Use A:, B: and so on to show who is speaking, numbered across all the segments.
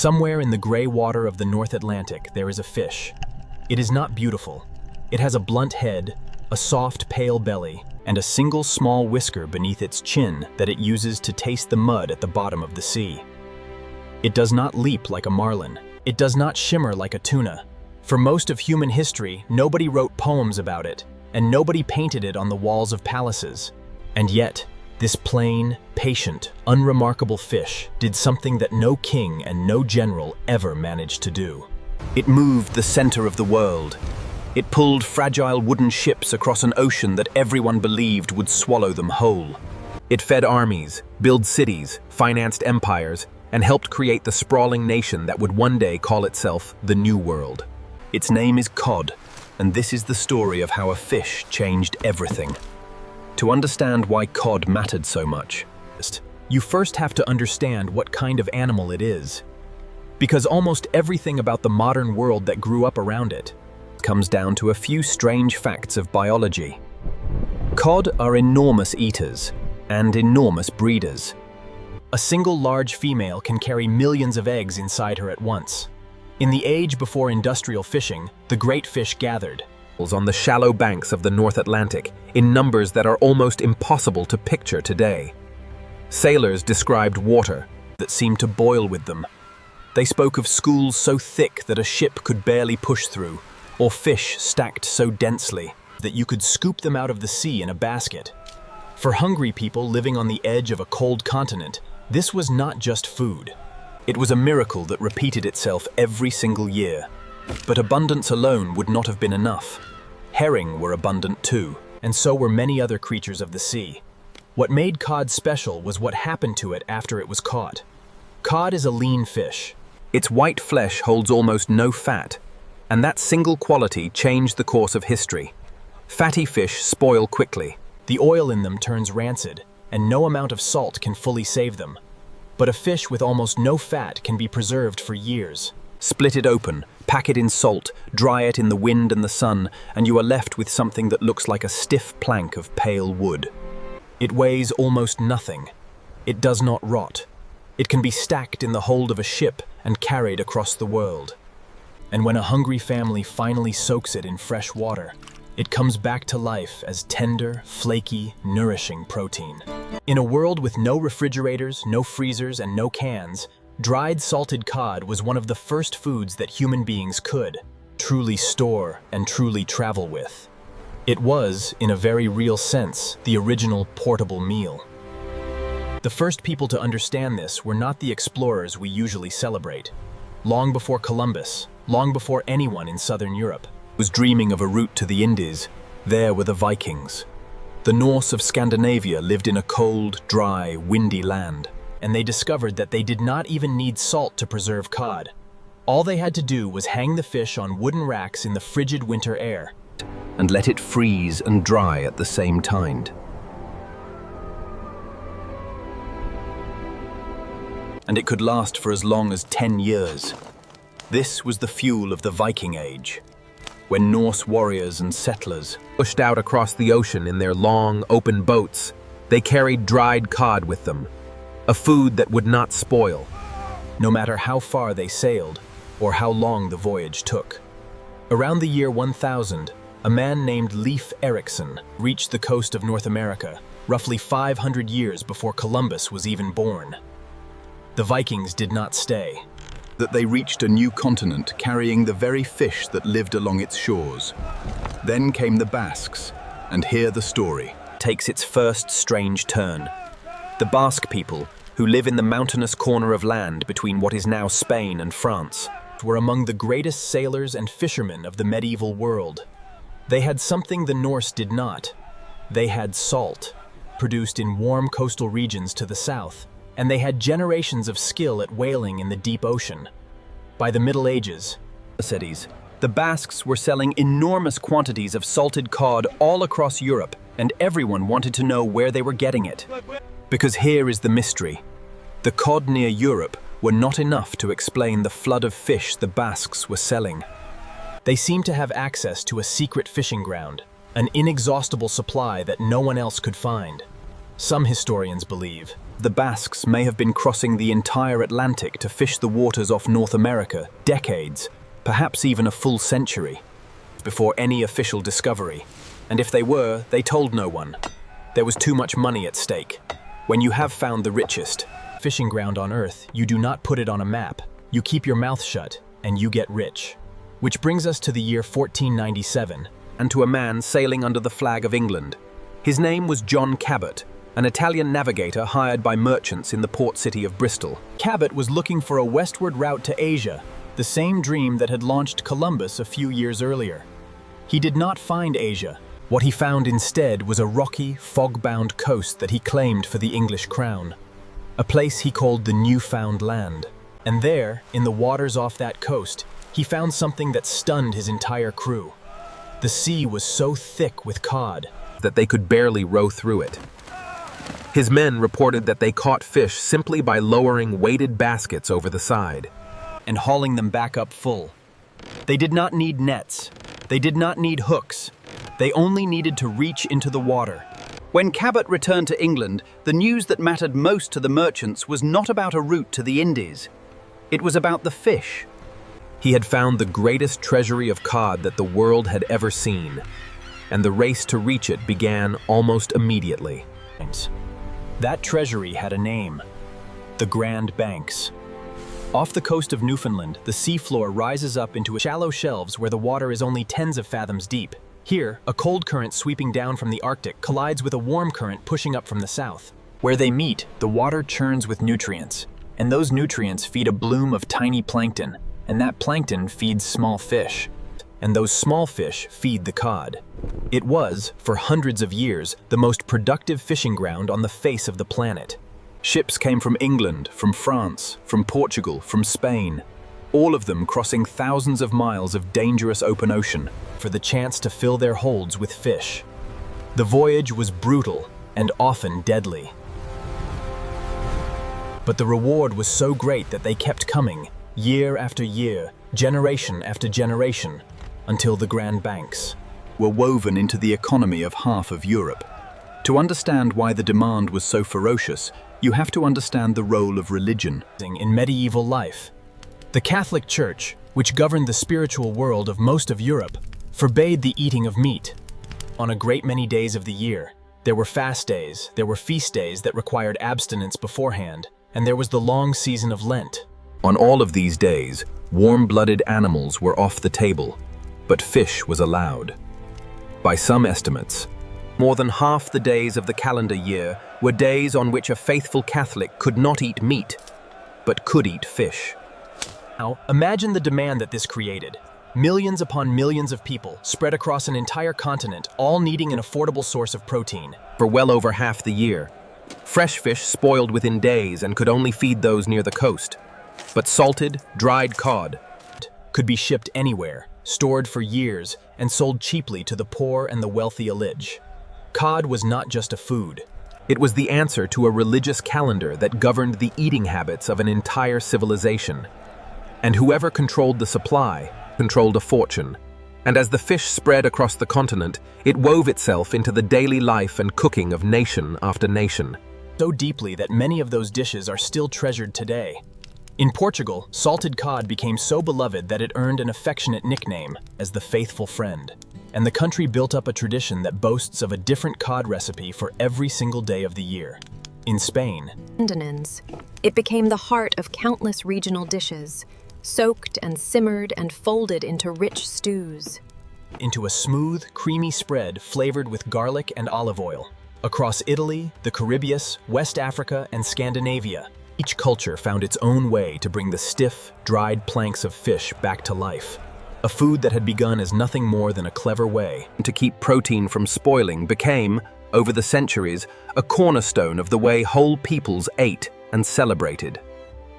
A: Somewhere in the gray water of the North Atlantic, there is a fish. It is not beautiful. It has a blunt head, a soft, pale belly, and a single small whisker beneath its chin that it uses to taste the mud at the bottom of the sea. It does not leap like a marlin. It does not shimmer like a tuna. For most of human history, nobody wrote poems about it, and nobody painted it on the walls of palaces. And yet, this plain, patient, unremarkable fish did something that no king and no general ever managed to do. It moved the center of the world. It pulled fragile wooden ships across an ocean that everyone believed would swallow them whole. It fed armies, built cities, financed empires, and helped create the sprawling nation that would one day call itself the New World. Its name is cod, and this is the story of how a fish changed everything. To understand why cod mattered so much, you first have to understand what kind of animal it is. Because almost everything about the modern world that grew up around it comes down to a few strange facts of biology. Cod are enormous eaters and enormous breeders. A single large female can carry millions of eggs inside her at once. In the age before industrial fishing, the great fish gathered on the shallow banks of the North Atlantic in numbers that are almost impossible to picture today. Sailors described water that seemed to boil with them. They spoke of schools so thick that a ship could barely push through, or fish stacked so densely that you could scoop them out of the sea in a basket. For hungry people living on the edge of a cold continent, this was not just food. It was a miracle that repeated itself every single year. But abundance alone would not have been enough. Herring were abundant too, and so were many other creatures of the sea. What made cod special was what happened to it after it was caught. Cod is a lean fish. Its white flesh holds almost no fat, and that single quality changed the course of history. Fatty fish spoil quickly. The oil in them turns rancid, and no amount of salt can fully save them. But a fish with almost no fat can be preserved for years. Split it open, pack it in salt, dry it in the wind and the sun, and you are left with something that looks like a stiff plank of pale wood. It weighs almost nothing. It does not rot. It can be stacked in the hold of a ship and carried across the world. And when a hungry family finally soaks it in fresh water, it comes back to life as tender, flaky, nourishing protein. In a world with no refrigerators, no freezers, and no cans, dried salted cod was one of the first foods that human beings could truly store and truly travel with. It was, in a very real sense, the original portable meal. The first people to understand this were not the explorers we usually celebrate. Long before Columbus, long before anyone in southern Europe was dreaming of a route to the Indies, there were the Vikings. The Norse of Scandinavia lived in a cold, dry, windy land, and they discovered that they did not even need salt to preserve cod. All they had to do was hang the fish on wooden racks in the frigid winter air and let it freeze and dry at the same time. And it could last for as long as 10 years. This was the fuel of the Viking Age, when Norse warriors and settlers pushed out across the ocean in their long, open boats. They carried dried cod with them, a food that would not spoil, no matter how far they sailed or how long the voyage took. Around the year 1000, a man named Leif Erikson reached the coast of North America, roughly 500 years before Columbus was even born. The Vikings did not stay. That they reached a new continent carrying the very fish that lived along its shores. Then came the Basques, and here the story takes its first strange turn. The Basque people, who live in the mountainous corner of land between what is now Spain and France, were among the greatest sailors and fishermen of the medieval world. They had something the Norse did not. They had salt, produced in warm coastal regions to the south, and they had generations of skill at whaling in the deep ocean. By the Middle Ages, the Basques were selling enormous quantities of salted cod all across Europe, and everyone wanted to know where they were getting it. Because here is the mystery. The cod near Europe were not enough to explain the flood of fish the Basques were selling. They seemed to have access to a secret fishing ground, an inexhaustible supply that no one else could find. Some historians believe The Basques may have been crossing the entire Atlantic to fish the waters off North America decades, perhaps even a full century, before any official discovery. And if they were, they told no one. There was too much money at stake. When you have found the richest fishing ground on Earth, you do not put it on a map. You keep your mouth shut, and you get rich. Which brings us to the year 1497, and to a man sailing under the flag of England. His name was John Cabot, an Italian navigator hired by merchants in the port city of Bristol. Cabot was looking for a westward route to Asia, the same dream that had launched Columbus a few years earlier. He did not find Asia. What he found instead was a rocky, fog-bound coast that he claimed for the English crown, a place he called the Newfoundland. And there, in the waters off that coast, he found something that stunned his entire crew. The sea was so thick with cod that they could barely row through it. His men reported that they caught fish simply by lowering weighted baskets over the side and hauling them back up full. They did not need nets. They did not need hooks. They only needed to reach into the water. When Cabot returned to England, the news that mattered most to the merchants was not about a route to the Indies. It was about the fish. He had found the greatest treasury of cod that the world had ever seen, and the race to reach it began almost immediately. That treasury had a name: the Grand Banks. Off the coast of Newfoundland, the seafloor rises up into shallow shelves where the water is only tens of fathoms deep. Here, a cold current sweeping down from the Arctic collides with a warm current pushing up from the south. Where they meet, the water churns with nutrients, and those nutrients feed a bloom of tiny plankton, and that plankton feeds small fish, and those small fish feed the cod. It was, for hundreds of years, the most productive fishing ground on the face of the planet. Ships came from England, from France, from Portugal, from Spain, all of them crossing thousands of miles of dangerous open ocean for the chance to fill their holds with fish. The voyage was brutal and often deadly. But the reward was so great that they kept coming, year after year, generation after generation, until the Grand Banks were woven into the economy of half of Europe. To understand why the demand was so ferocious, you have to understand the role of religion in medieval life. The Catholic Church, which governed the spiritual world of most of Europe, forbade the eating of meat. On a great many days of the year, there were fast days, there were feast days that required abstinence beforehand, and there was the long season of Lent. On all of these days, warm-blooded animals were off the table, but fish was allowed. By some estimates, more than half the days of the calendar year were days on which a faithful Catholic could not eat meat, but could eat fish. Now, imagine the demand that this created. Millions upon millions of people spread across an entire continent, all needing an affordable source of protein. For well over half the year, fresh fish spoiled within days and could only feed those near the coast. But salted, dried cod could be shipped anywhere, stored for years, and sold cheaply to the poor and the wealthy alike. Cod was not just a food. It was the answer to a religious calendar that governed the eating habits of an entire civilization. And whoever controlled the supply controlled a fortune. And as the fish spread across the continent, it wove itself into the daily life and cooking of nation after nation. So deeply that many of those dishes are still treasured today. In Portugal, salted cod became so beloved that it earned an affectionate nickname as the faithful friend. And the country built up a tradition that boasts of a different cod recipe for every single day of the year. In Spain,
B: it became the heart of countless regional dishes, soaked and simmered and folded into rich stews.
A: Into a smooth, creamy spread flavored with garlic and olive oil. Across Italy, the Caribbean, West Africa, and Scandinavia, each culture found its own way to bring the stiff, dried planks of fish back to life. A food that had begun as nothing more than a clever way to keep protein from spoiling became, over the centuries, a cornerstone of the way whole peoples ate and celebrated.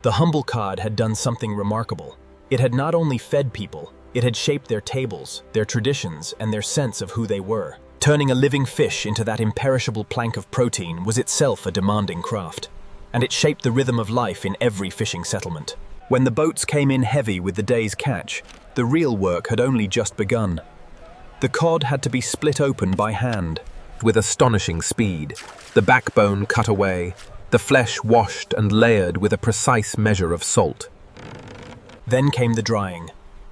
A: The humble cod had done something remarkable. It had not only fed people, it had shaped their tables, their traditions, and their sense of who they were. Turning a living fish into that imperishable plank of protein was itself a demanding craft, and it shaped the rhythm of life in every fishing settlement. When the boats came in heavy with the day's catch, the real work had only just begun. The cod had to be split open by hand, with astonishing speed, the backbone cut away, the flesh washed and layered with a precise measure of salt. Then came the drying.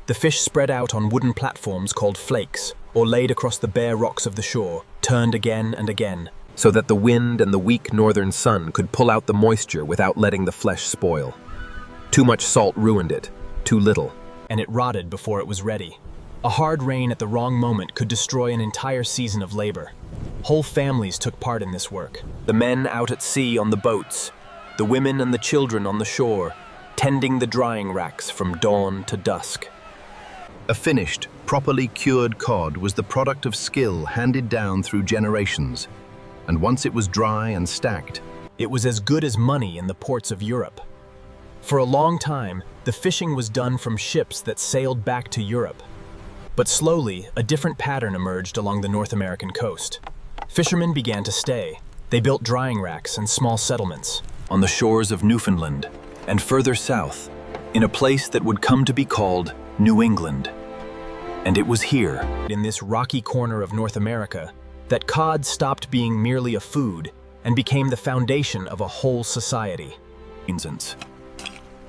A: The fish spread out on wooden platforms called flakes, or laid across the bare rocks of the shore, turned again and again, so that the wind and the weak northern sun could pull out the moisture without letting the flesh spoil. Too much salt ruined it, too little, and it rotted before it was ready. A hard rain at the wrong moment could destroy an entire season of labor. Whole families took part in this work. The men out at sea on the boats, the women and the children on the shore, tending the drying racks from dawn to dusk.
C: A finished, properly cured cod was the product of skill handed down through generations, and once it was dry and stacked,
A: it was as good as money in the ports of Europe. For a long time, the fishing was done from ships that sailed back to Europe. But slowly, a different pattern emerged along the North American coast. Fishermen began to stay. They built drying racks and small settlements on the shores of Newfoundland and further south, in a place that would come to be called New England. And it was here, in this rocky corner of North America, that cod stopped being merely a food and became the foundation of a whole society.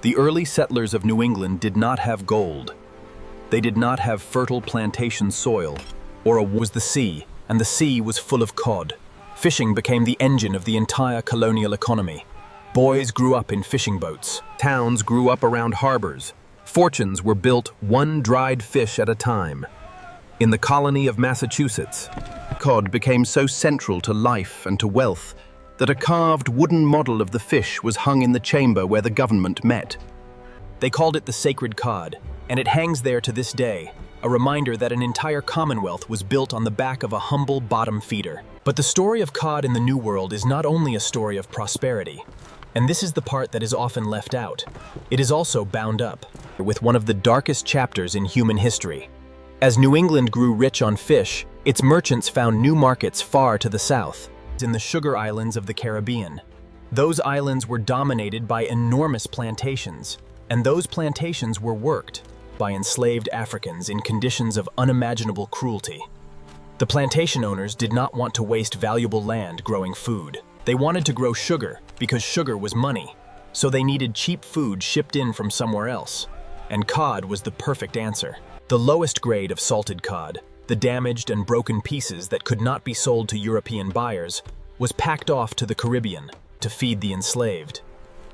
A: The early settlers of New England did not have gold. They did not have fertile plantation soil, was the sea, and the sea was full of cod. Fishing became the engine of the entire colonial economy. Boys grew up in fishing boats. Towns grew up around harbors. Fortunes were built one dried fish at a time. In the colony of Massachusetts, cod became so central to life and to wealth that a carved wooden model of the fish was hung in the chamber where the government met. They called it the sacred cod, and it hangs there to this day, a reminder that an entire commonwealth was built on the back of a humble bottom feeder. But the story of cod in the New World is not only a story of prosperity, and this is the part that is often left out. It is also bound up with one of the darkest chapters in human history. As New England grew rich on fish, its merchants found new markets far to the south, in the sugar islands of the Caribbean. Those islands were dominated by enormous plantations, and those plantations were worked by enslaved Africans in conditions of unimaginable cruelty. The plantation owners did not want to waste valuable land growing food. They wanted to grow sugar because sugar was money, so they needed cheap food shipped in from somewhere else. And cod was the perfect answer. The lowest grade of salted cod, the damaged and broken pieces that could not be sold to European buyers, was packed off to the Caribbean to feed the enslaved.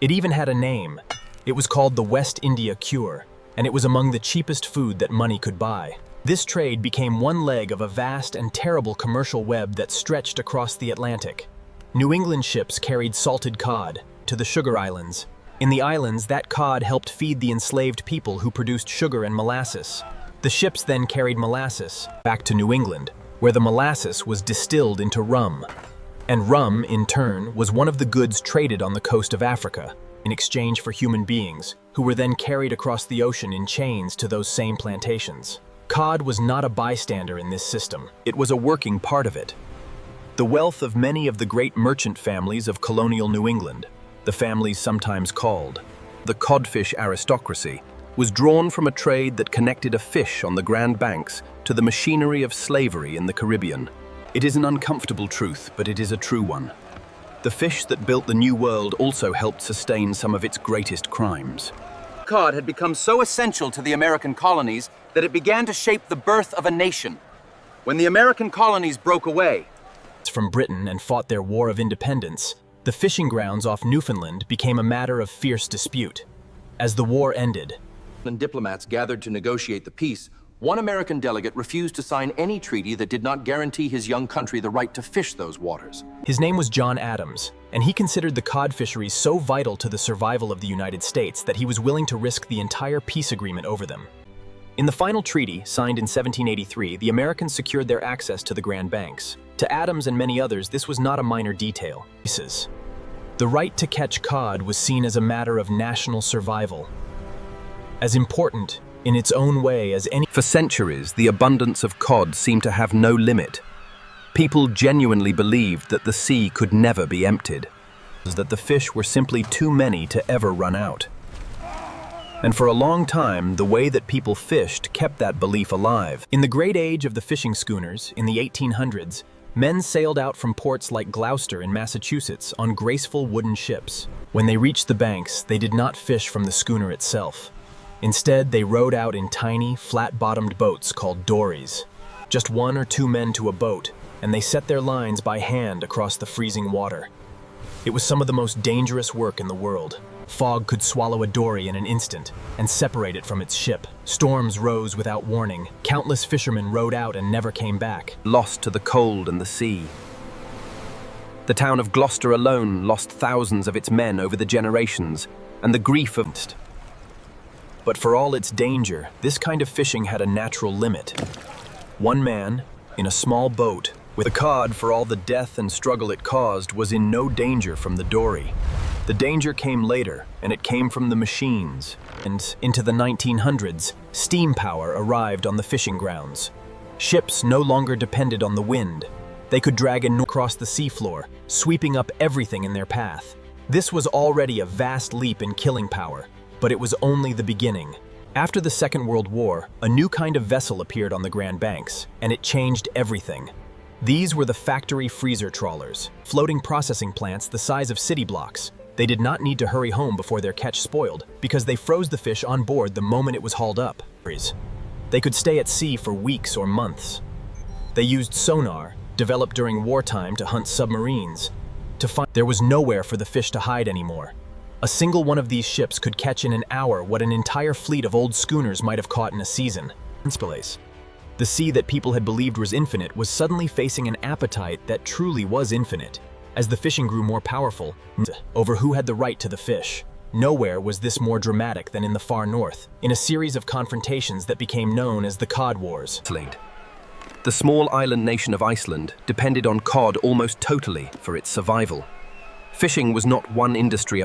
A: It even had a name. It was called the West India Cure, and it was among the cheapest food that money could buy. This trade became one leg of a vast and terrible commercial web that stretched across the Atlantic. New England ships carried salted cod to the sugar islands. In the islands, that cod helped feed the enslaved people who produced sugar and molasses. The ships then carried molasses back to New England, where the molasses was distilled into rum. And rum, in turn, was one of the goods traded on the coast of Africa in exchange for human beings, who were then carried across the ocean in chains to those same plantations. Cod was not a bystander in this system. It was a working part of it. The wealth of many of the great merchant families of colonial New England, the families sometimes called the codfish aristocracy, was drawn from a trade that connected a fish on the Grand Banks to the machinery of slavery in the Caribbean. It is an uncomfortable truth, but it is a true one. The fish that built the New World also helped sustain some of its greatest crimes.
D: Cod had become so essential to the American colonies that it began to shape the birth of a nation. When the American colonies broke away
A: from Britain and fought their War of Independence, the fishing grounds off Newfoundland became a matter of fierce dispute. As the war ended,
D: and diplomats gathered to negotiate the peace, one American delegate refused to sign any treaty that did not guarantee his young country the right to fish those waters.
A: His name was John Adams, and he considered the cod fisheries so vital to the survival of the United States that he was willing to risk the entire peace agreement over them. In the final treaty, signed in 1783, the Americans secured their access to the Grand Banks. To Adams and many others, this was not a minor detail. The right to catch cod was seen as a matter of national survival, as important in its own way as any.
C: For centuries, the abundance of cod seemed to have no limit. People genuinely believed that the sea could never be emptied, that the fish were simply too many to ever run out. And for a long time, the way that people fished kept that belief alive. In the great age of the fishing schooners, in the 1800s,
A: Men sailed out from ports like Gloucester in Massachusetts on graceful wooden ships. When they reached the banks, they did not fish from the schooner itself. Instead, they rowed out in tiny, flat-bottomed boats called dories. Just 1 or 2 men to a boat, and they set their lines by hand across the freezing water. It was some of the most dangerous work in the world. Fog could swallow a dory in an instant and separate it from its ship. Storms rose without warning. Countless fishermen rowed out and never came back,
C: lost to the cold and the sea. The town of Gloucester alone lost thousands of its men over the generations, and the grief of it.
A: But for all its danger, this kind of fishing had a natural limit. One man, in a small boat, with a cod for all the death and struggle it caused, was in no danger from the dory. The danger came later, and it came from the machines. And into the 1900s, steam power arrived on the fishing grounds. Ships no longer depended on the wind. They could drag across the seafloor, sweeping up everything in their path. This was already a vast leap in killing power, but it was only the beginning. After the Second World War, a new kind of vessel appeared on the Grand Banks, and it changed everything. These were the factory freezer trawlers, floating processing plants the size of city blocks. They did not need to hurry home before their catch spoiled, because they froze the fish on board the moment it was hauled up. They could stay at sea for weeks or months. They used sonar, developed during wartime to hunt submarines. There was nowhere for the fish to hide anymore. A single one of these ships could catch in an hour what an entire fleet of old schooners might have caught in a season. The sea that people had believed was infinite was suddenly facing an appetite that truly was infinite. As the fishing grew more powerful, over who had the right to the fish. Nowhere was this more dramatic than in the far north, in a series of confrontations that became known as the Cod Wars.
C: The small island nation of Iceland depended on cod almost totally for its survival. Fishing was not one industry.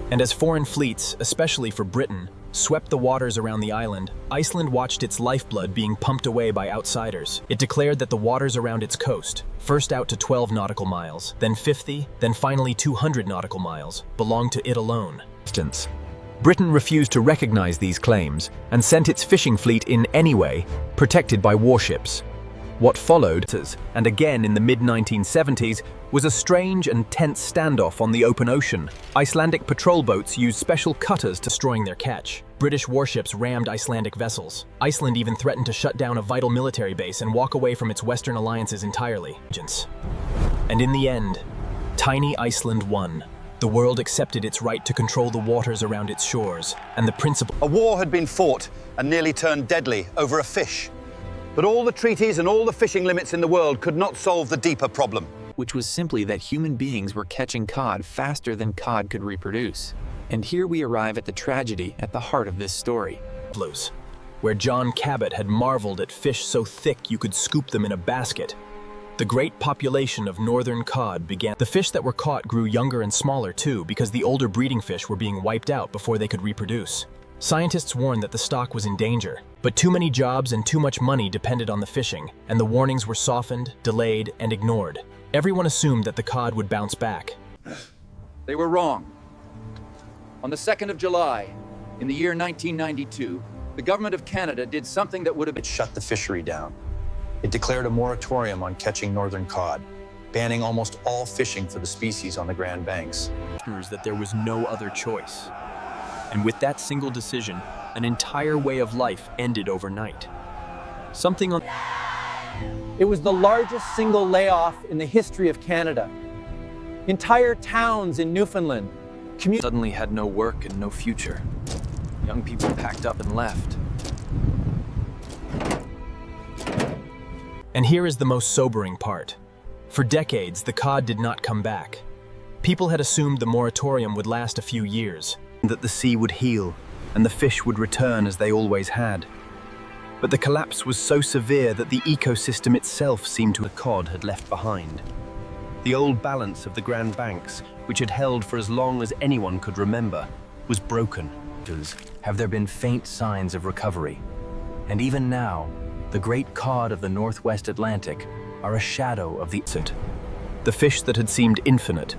A: And as foreign fleets, especially for Britain, swept the waters around the island, Iceland watched its lifeblood being pumped away by outsiders. It declared that the waters around its coast, first out to 12 nautical miles, then 50, then finally 200 nautical miles, belonged to it alone.
E: Britain refused to recognize these claims and sent its fishing fleet in anyway, protected by warships. What followed, and again in the mid-1970s, was a strange and tense standoff on the open ocean. Icelandic patrol boats used special cutters to destroying their catch. British warships rammed Icelandic vessels. Iceland even threatened to shut down a vital military base and walk away from its Western alliances entirely. And in the end, tiny Iceland won. The world accepted its right to control the waters around its shores, and the principle.
F: A war had been fought and nearly turned deadly over a fish. But all the treaties and all the fishing limits in the world could not solve the deeper problem,
G: which was simply that human beings were catching cod faster than cod could reproduce. And here we arrive at the tragedy at the heart of this story.
A: Where John Cabot had marveled at fish so thick you could scoop them in a basket. The great population of northern cod began. The fish that were caught grew younger and smaller too, because the older breeding fish were being wiped out before they could reproduce. Scientists warned that the stock was in danger, but too many jobs and too much money depended on the fishing, and the warnings were softened, delayed, and ignored. Everyone assumed that the cod would bounce back.
H: They were wrong. On the 2nd of July, in the year 1992, the government of Canada did something that would have...
F: It shut the fishery down. It declared a moratorium on catching northern cod, banning almost all fishing for the species on the Grand Banks.
A: That there was no other choice. And with that single decision, an entire way of life ended overnight.
I: It was the largest single layoff in the history of Canada. Entire towns in Newfoundland
G: Suddenly had no work and no future. Young people packed up and left.
A: And here is the most sobering part. For decades, the cod did not come back. People had assumed the moratorium would last a few years,
C: that the sea would heal and the fish would return as they always had. But the collapse was so severe that the ecosystem itself seemed to the cod had left behind. The old balance of the Grand Banks, which had held for as long as anyone could remember, was broken.
J: Have there been faint signs of recovery? And even now, the great cod of the Northwest Atlantic are a shadow of the
C: The fish that had seemed infinite,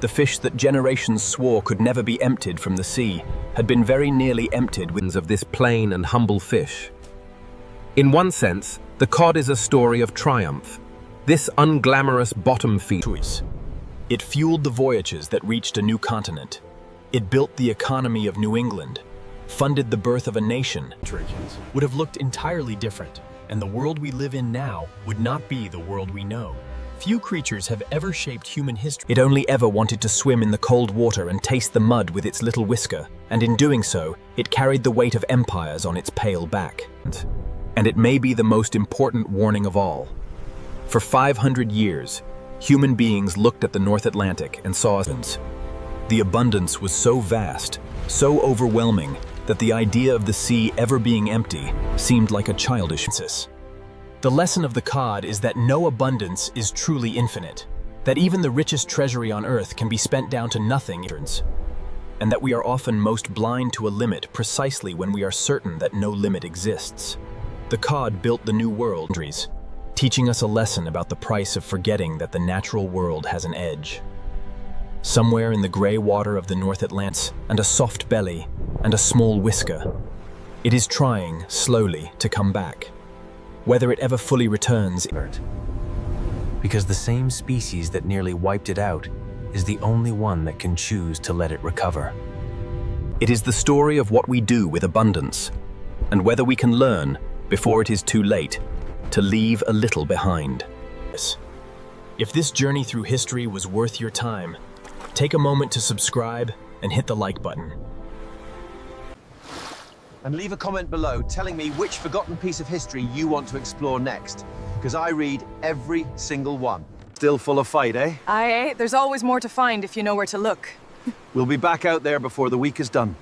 C: the fish that generations swore could never be emptied from the sea, had been very nearly emptied of this plain and humble fish. In one sense, the cod is a story of triumph. This unglamorous bottom feeder.
A: It fueled the voyages that reached a new continent. It built the economy of New England, funded the birth of a nation. Would have looked entirely different, and the world we live in now would not be the world we know. Few creatures have ever shaped human history.
E: It only ever wanted to swim in the cold water and taste the mud with its little whisker, and in doing so, it carried the weight of empires on its pale back. And it may be the most important warning of all. For 500 years, human beings looked at the North Atlantic and saw abundance. The abundance was so vast, so overwhelming, that the idea of the sea ever being empty seemed like a childish fantasy.
A: The lesson of the cod is that no abundance is truly infinite, that even the richest treasury on earth can be spent down to nothing, and that we are often most blind to a limit precisely when we are certain that no limit exists. The cod built the new world, teaching us a lesson about the price of forgetting that the natural world has an edge. Somewhere in the gray water of the North Atlantic, and a soft belly, and a small whisker, it is trying, slowly, to come back. Whether it ever fully returns,
J: because the same species that nearly wiped it out is the only one that can choose to let it recover.
C: It is the story of what we do with abundance, and whether we can learn, before it is too late, to leave a little behind.
A: If this journey through history was worth your time, take a moment to subscribe and hit the like button.
K: And leave a comment below telling me which forgotten piece of history you want to explore next, because I read every single one. Still full of fight, eh?
L: Aye, there's always more to find if you know where to look.
K: We'll be back out there before the week is done.